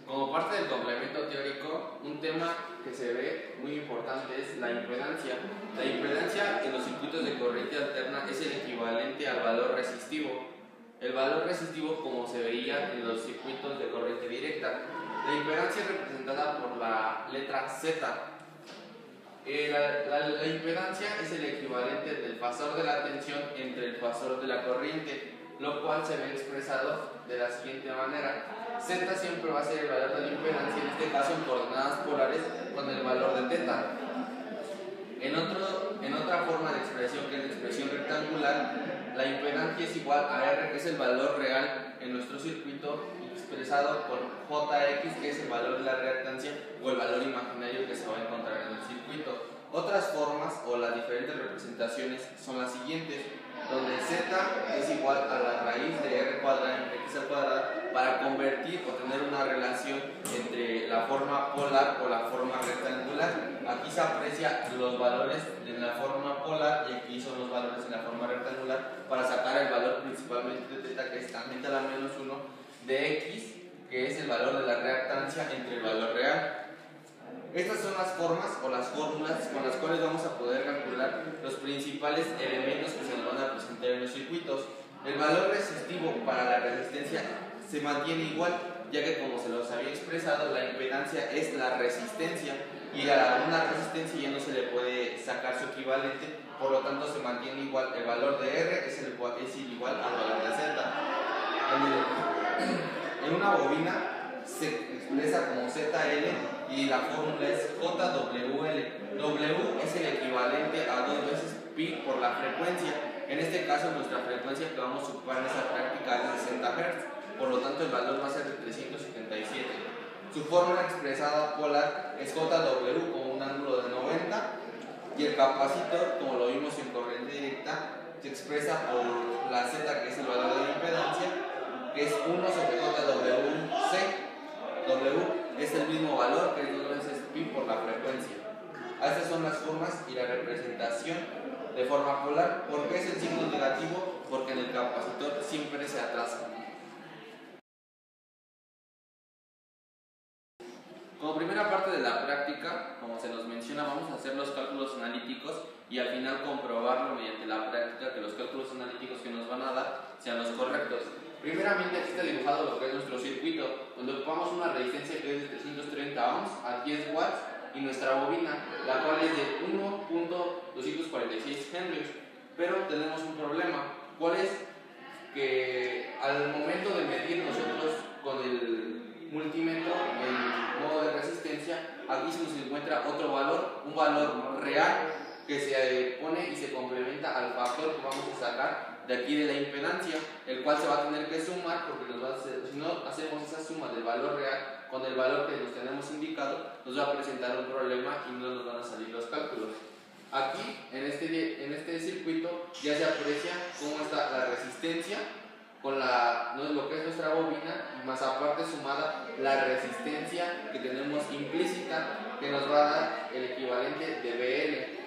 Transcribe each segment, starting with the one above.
Como parte del complemento teórico, un tema que se ve muy importante es la impedancia. La impedancia en los circuitos de corriente alterna es el equivalente al valor resistivo. El valor resistivo, como se veía en los circuitos de corriente directa. La impedancia es representada por la letra Z. La impedancia es el equivalente del fasor de la tensión entre el fasor de la corriente, lo cual se ve expresado de la siguiente manera. Z siempre va a ser el valor de la impedancia, en este caso en coordenadas polares con el valor de θ. En otra forma de expresión, que es la expresión rectangular, la impedancia es igual a R, que es el valor real en nuestro circuito, expresado por JX, que es el valor de la reactancia, o el valor imaginario que se va a encontrar en el circuito. Otras formas o las diferentes representaciones son las siguientes, donde Z es igual a la raíz de R cuadrada entre X al cuadrado, para convertir o tener una relación entre la forma polar o la forma rectangular. Aquí se aprecia los valores en la forma polar y aquí son los valores en la forma rectangular, para sacar el valor principalmente de θ, que es tangente a la menos 1, de X, que es el valor de la reactancia, entre el valor real. Estas son las formas o las fórmulas con las cuales vamos a poder calcular los principales elementos que se nos van a presentar en los circuitos. El valor resistivo para la resistencia se mantiene igual, ya que, como se los había expresado, la impedancia es la resistencia, y a una resistencia ya no se le puede sacar su equivalente, por lo tanto se mantiene igual. El valor de R es igual al valor de Z. En una bobina se expresa como ZL y la fórmula es JWL. W es el equivalente a 2 veces pi por la frecuencia. En este caso, nuestra frecuencia que vamos a ocupar en esta práctica es de 60 Hz, por lo tanto el valor va a ser de 377. Su fórmula expresada polar es JW con un ángulo de 90, y el capacitor, como lo vimos en corriente directa, se expresa por la Z, que es el valor de la impedancia, que es 1 sobre JWC. W es el mismo valor, que es 2 veces pi por la frecuencia. Estas son las formas y la representación de forma polar. ¿Por qué es el signo negativo? Porque en el capacitor siempre se atrasa. Como primera parte de la práctica, como se nos menciona, vamos a hacer los cálculos analíticos y al final comprobarlo mediante la práctica, que los cálculos analíticos que nos van a dar sean los correctos. Primeramente, aquí está dibujado lo que es nuestro circuito, donde ocupamos una resistencia que es de 330 ohms a 10 watts y nuestra bobina, la cual es de 1.246 henrios. Pero tenemos un problema. ¿Cuál es? Que al momento de medir nosotros con el multímetro en modo de resistencia, aquí se nos encuentra otro valor, un valor real que se pone y se complementa al factor que vamos a sacar de aquí de la impedancia, el cual se va a tener que sumar, porque si no hacemos esa suma del valor real con el valor que nos tenemos indicado, nos va a presentar un problema y no nos van a salir los cálculos. Aquí, en este circuito, ya se aprecia cómo está la resistencia con lo que es nuestra bobina, y más aparte sumada la resistencia que tenemos implícita, que nos va a dar el equivalente de BL.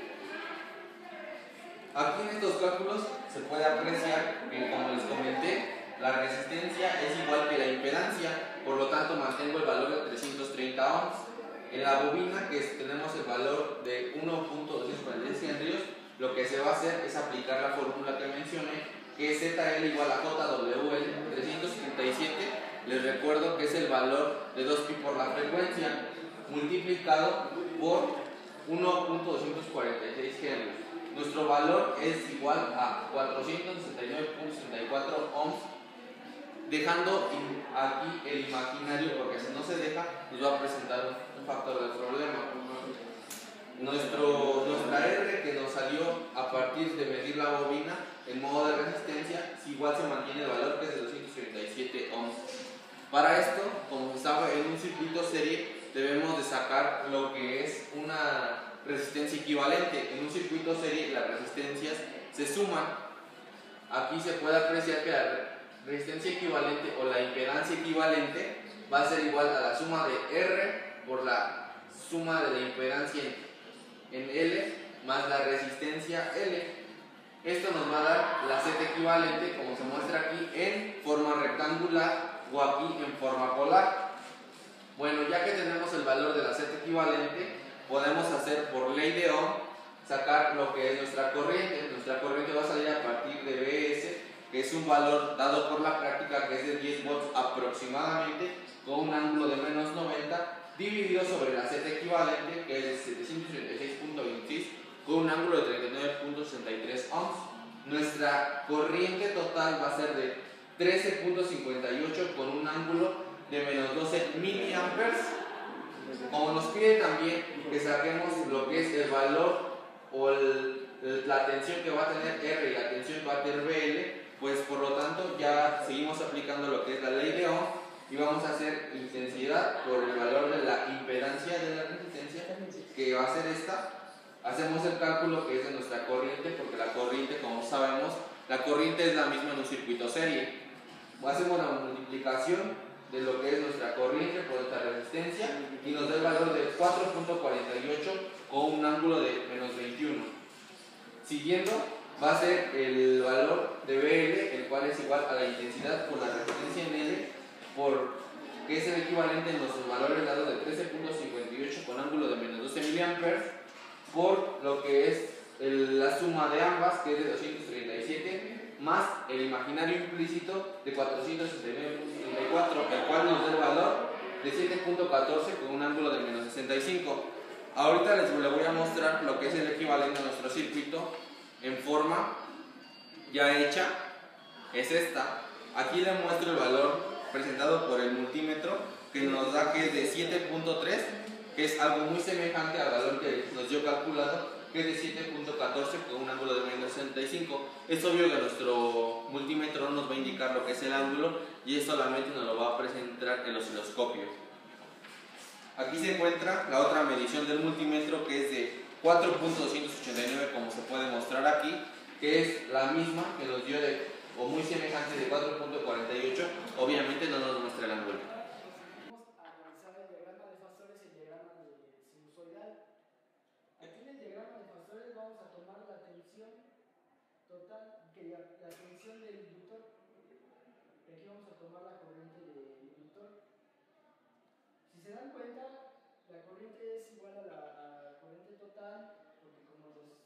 Aquí en estos cálculos se puede apreciar que, como les comenté, la resistencia es igual que la impedancia, por lo tanto mantengo el valor de 330 ohms. En la bobina, que tenemos el valor de 1.246 henrios, lo que se va a hacer es aplicar la fórmula que mencioné, que es ZL igual a JWL 377. Les recuerdo que es el valor de 2 pi por la frecuencia, multiplicado por 1.246 henrios. Nuestro valor es igual a 469.64 ohms, dejando aquí el imaginario, porque si no se deja nos va a presentar un factor de problema. Nuestra R, que nos salió a partir de medir la bobina en modo de resistencia, igual se mantiene el valor, que es de 237 ohms. Para esto, como se sabe, en un circuito serie debemos de sacar lo que es una resistencia equivalente. En un circuito serie las resistencias se suman. Aquí se puede apreciar que la resistencia equivalente o la impedancia equivalente va a ser igual a la suma de R por la suma de la impedancia en L más la resistencia L. Esto nos va a dar la Z equivalente, como se muestra aquí, en forma rectangular o aquí en forma polar. Bueno, ya que tenemos el valor de la Z equivalente, podemos hacer por ley de Ohm sacar lo que es nuestra corriente. Nuestra corriente va a salir a partir de Bs, que es un valor dado por la práctica que es de 10 volts aproximadamente, con un ángulo de menos 90, dividido sobre la Z equivalente, que es de 736.26, con un ángulo de 39.63 ohms. Nuestra corriente total va a ser de 13.58 con un ángulo de menos 12 miliamperes. Como nos pide también que saquemos lo que es el valor o la tensión que va a tener R y la tensión que va a tener BL, pues por lo tanto ya seguimos aplicando lo que es la ley de Ohm y vamos a hacer intensidad por el valor de la impedancia de la resistencia, que va a ser esta. Hacemos el cálculo que es de nuestra corriente, porque la corriente, como sabemos, la corriente es la misma en un circuito serie. Hacemos la multiplicación de lo que es nuestra corriente por esta resistencia y nos da el valor de 4.48 con un ángulo de menos 21. Siguiendo, va a ser el valor de BL, el cual es igual a la intensidad por la resistencia en L, que es el equivalente en nuestros valores dados de 13.58 con ángulo de menos 12 miliamperes, por lo que es la suma de ambas, que es de 237, más el imaginario implícito de 469.34, el cual nos da el valor de 7.14 con un ángulo de menos 65. Ahorita les voy a mostrar lo que es el equivalente a nuestro circuito en forma ya hecha. Es esta. Aquí les muestro el valor presentado por el multímetro, que nos da que es de 7.3, que es algo muy semejante al valor que nos dio calculado, que es de 7.14 con un ángulo de menos 65. Es obvio que nuestro multímetro no nos va a indicar lo que es el ángulo y es solamente nos lo va a presentar el osciloscopio. Aquí se encuentra la otra medición del multímetro, que es de 4.289, como se puede mostrar aquí, que es la misma que nos dio o muy semejante de 4.48. Obviamente no nos muestra el ángulo. Vamos a analizar el diagrama de fasores y el diagrama de sinusoidal. Aquí en el diagrama de fasores vamos a tomar la tensión total, que la tensión del inductor, y aquí vamos a tomar la corriente del inductor. Si se dan cuenta, la corriente es igual a la corriente total, porque como los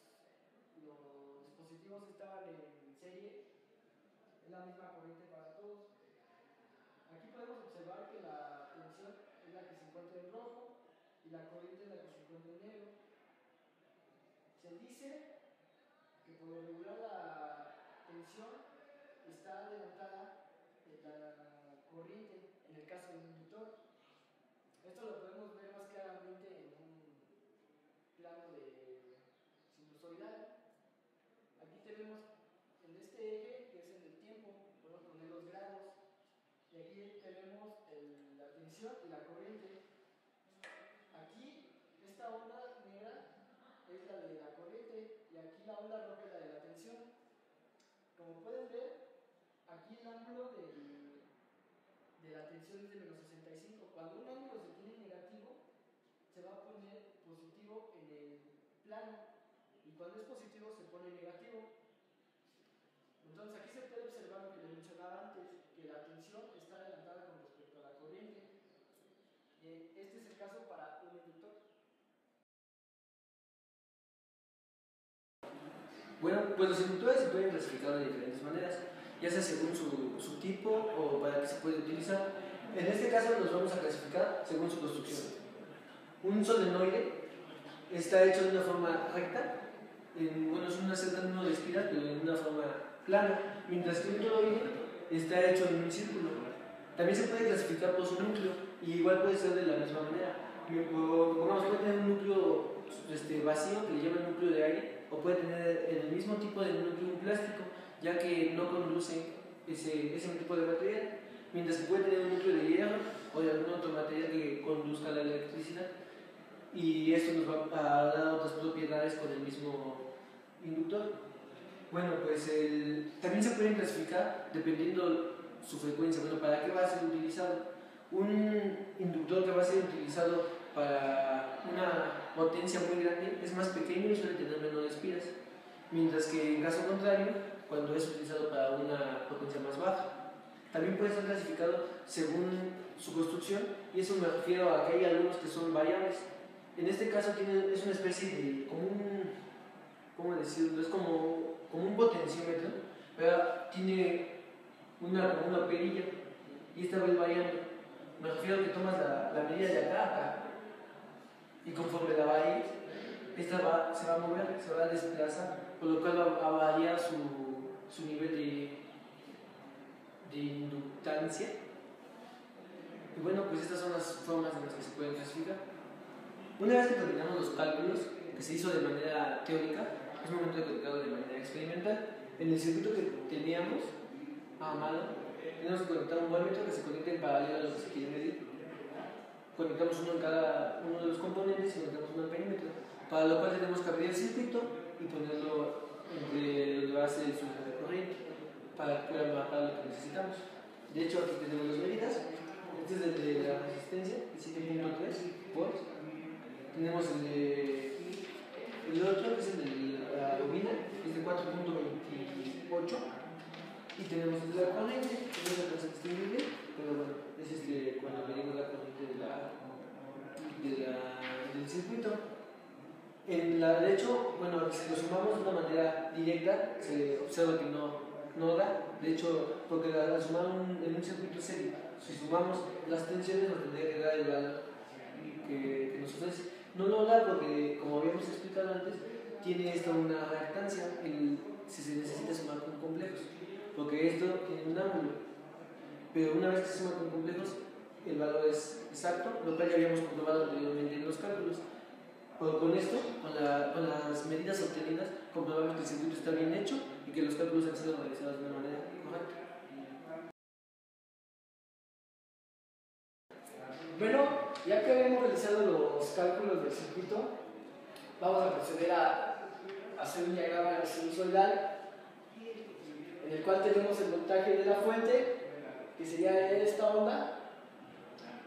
dispositivos estaban en serie, es la misma corriente para todos. Aquí podemos observar que la tensión es la que se encuentra en rojo y la corriente es la que se encuentra en negro. Se dice que por lo regular la tensión está adelantada de la corriente en el caso del inductor. Esto lo podemos ver más claramente en un plano de sinusoidal. Aquí tenemos en este eje, que es en el tiempo, podemos poner los grados, y aquí tenemos la tensión y la corriente. Aquí esta onda negra es la de la corriente y aquí la onda roja es la de la tensión. Como pueden ver, aquí el ángulo de la tensión es de menos 65. Cuando un ángulo se tiene negativo, se va a poner positivo en el plano, y cuando es positivo se pone negativo. Entonces aquí se puede observar lo que les mencionaba antes, que la tensión está adelantada con respecto a la corriente. Este es el caso para un inductor. Bueno, pues los inductores se pueden clasificar de diferentes maneras, ya sea según su tipo o para qué se puede utilizar. En este caso los vamos a clasificar según su construcción. Un solenoide está hecho de una forma recta, bueno, es una celda no de espiral, pero en una forma plana, mientras que un toroide está hecho en un círculo. También se puede clasificar por su núcleo, y igual puede ser de la misma manera. Pongamos, puede tener un núcleo vacío, que le llaman núcleo de aire, o puede tener el mismo tipo de núcleo un plástico, ya que no conduce ese tipo de material, mientras que puede tener un núcleo de hierro o de algún otro material que conduzca la electricidad, y esto nos va a dar otras propiedades con el mismo inductor. Bueno, pues también se pueden clasificar dependiendo su frecuencia. Bueno, ¿para qué va a ser utilizado? Un inductor que va a ser utilizado para una potencia muy grande es más pequeño y suele tener menores pilas, mientras que en caso contrario, cuando es utilizado para una potencia más baja. También puede ser clasificado según su construcción, y eso me refiero a que hay algunos que son variables. En este caso es una especie de, como un, ¿cómo decirlo? Es como un potenciómetro, pero tiene como una perilla, y esta va variando. Me refiero a que tomas la medida de acá a acá, y conforme la varíes, esta se va a mover, se va a desplazar, por lo cual va a variar su nivel de inductancia. Y bueno, pues estas son las formas en las que se pueden clasificar. Una vez que terminamos los cálculos, que se hizo de manera teórica, es momento de colocarlo de manera experimental. En el circuito que teníamos a mano, tenemos que conectar un voltmetro que se conecte en paralelo a lo que se quiere medir. Conectamos uno en cada uno de los componentes y conectamos un amperímetro, para lo cual tenemos que abrir el circuito y ponerlo entre donde va a ser el flujo de corriente para que pueda marcar lo que necesitamos. De hecho, aquí tenemos las medidas. Este es el de la resistencia, el 7.3 volts. Tenemos el otro, que es el de la bobina, que es de 4.28. Y tenemos el de la corriente, que no se alcanza a distinguir bien, pero bueno, es cuando medimos la corriente del circuito. De hecho, bueno, si lo sumamos de una manera directa, se observa que no da. De hecho, porque al sumar en un circuito serio, si sumamos las tensiones, nos tendría que dar el valor que nos ofrece. No lo da porque, como habíamos explicado antes, tiene esto una reactancia si se necesita sumar con complejos, porque esto tiene un ángulo, pero una vez que se suma con complejos, el valor es exacto, lo cual ya habíamos comprobado anteriormente en los cálculos. Pero con esto, con las medidas obtenidas, comprobamos que el circuito está bien hecho y que los cálculos han sido realizados de una manera correcta. Bueno, ya que habíamos realizado los cálculos del circuito, vamos a proceder a hacer un diagrama de sinusoidal en el cual tenemos el voltaje de la fuente, que sería esta onda,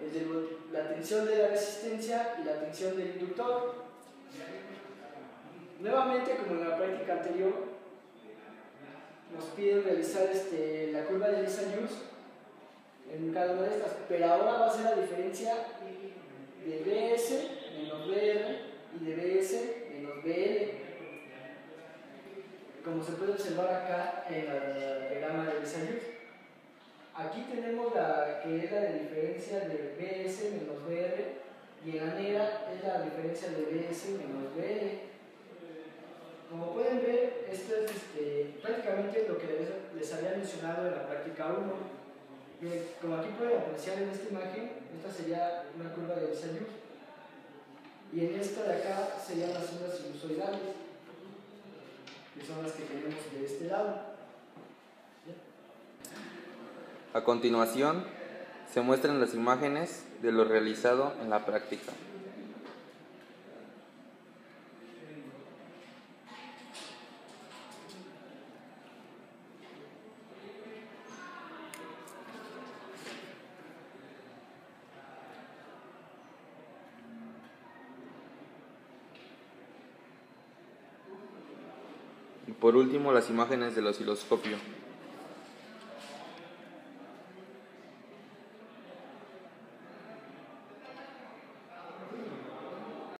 el de la tensión de la resistencia y la tensión del inductor. Nuevamente, como en la práctica anterior, nos piden realizar la curva de Lisa-Joule en cada una de estas, pero ahora va a ser la diferencia de BS menos BR y de BS menos BL, como se puede observar acá en el diagrama de Lisa-Joule. Aquí tenemos la que es la de diferencia de BS menos BR, y en la negra es la diferencia de BS menos BL. Como pueden ver, esto es prácticamente lo que les había mencionado en la práctica 1. Como aquí pueden apreciar en esta imagen, esta sería una curva de Lisa-Joule, y en esta de acá serían las ondas sinusoidales, que son las que tenemos de este lado. A continuación, se muestran las imágenes de lo realizado en la práctica. Y por último, las imágenes del osciloscopio.